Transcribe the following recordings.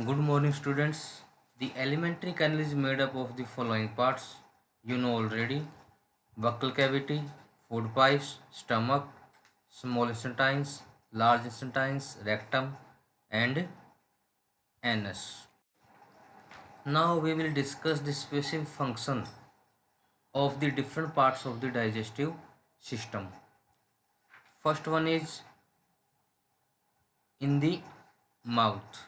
Good morning, students. The elementary canal is made up of the following parts. You know already: buccal cavity, food pipes, stomach, small intestines, large intestines, rectum, and anus. Now we will discuss the specific function of the different parts of the digestive system. First one is in the mouth.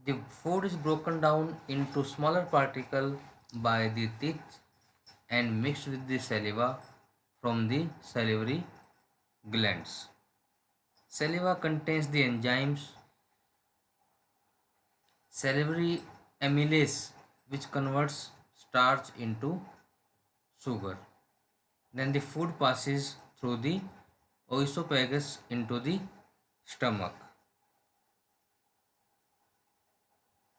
The food is broken down into smaller particles by the teeth and mixed with the saliva from the salivary glands. Saliva contains the enzymes salivary amylase, which converts starch into sugar. Then the food passes through the oesophagus into the stomach.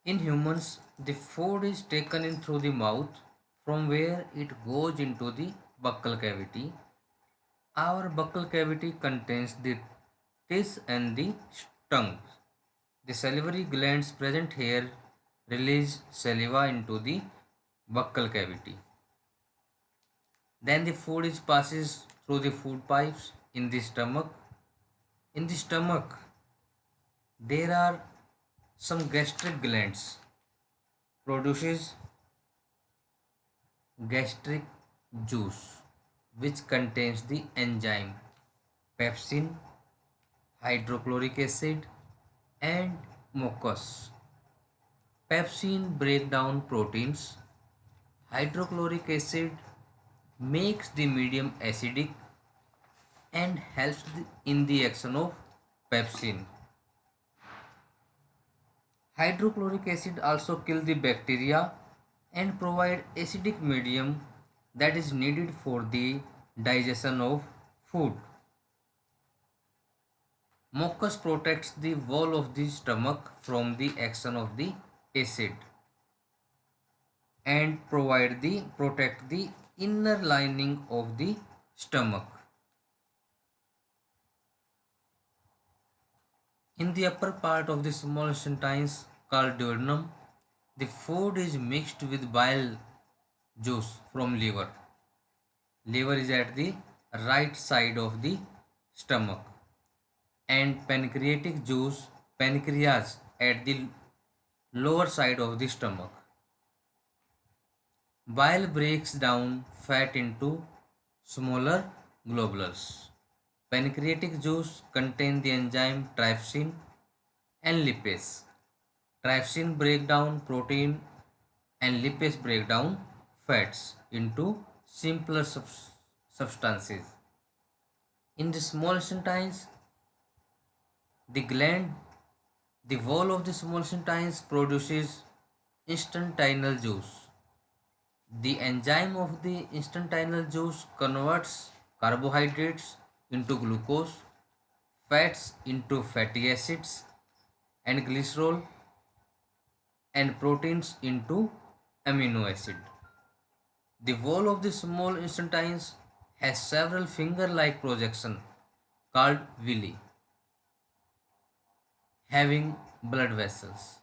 In humans, the food is taken in through the mouth, from where it goes into the buccal cavity. Our buccal cavity contains the teeth and the tongue. The salivary glands present here release saliva into the buccal cavity. Then the food is passes through the food pipes in the stomach. In the stomach, there are some gastric glands produces gastric juice, which contains the enzyme pepsin, hydrochloric acid, and mucus. Pepsin break down proteins. Hydrochloric acid makes the medium acidic and helps in the action of pepsin. Hydrochloric acid also kill the bacteria and provide acidic medium that is needed for the digestion of food. Mucus protects the wall of the stomach from the action of the acid and protect the inner lining of the stomach. In the upper part of the small intestines called duodenum, the food is mixed with bile juice from liver. Liver is at the right side of the stomach and pancreatic juice, pancreas, at the lower side of the stomach. Bile breaks down fat into smaller globules. Pancreatic juice contains the enzyme trypsin and lipase. Trypsin break down protein and lipase break down fats into simpler substances. In the small intestines, the gland, the wall of the small intestines produces intestinal juice. The enzyme of the intestinal juice converts carbohydrates into glucose, fats into fatty acids, and glycerol, and proteins into amino acid. The wall of the small intestines has several finger-like projections called villi, having blood vessels.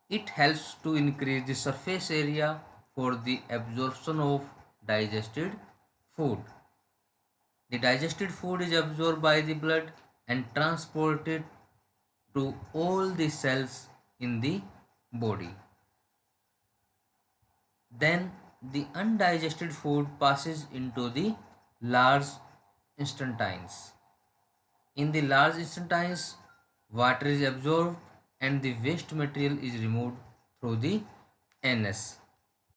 It helps to increase the surface area for the absorption of digested food. The digested food is absorbed by the blood and transported to all the cells in the body. Then the undigested food passes into the large intestines. In the large intestines, water is absorbed and the waste material is removed through the anus.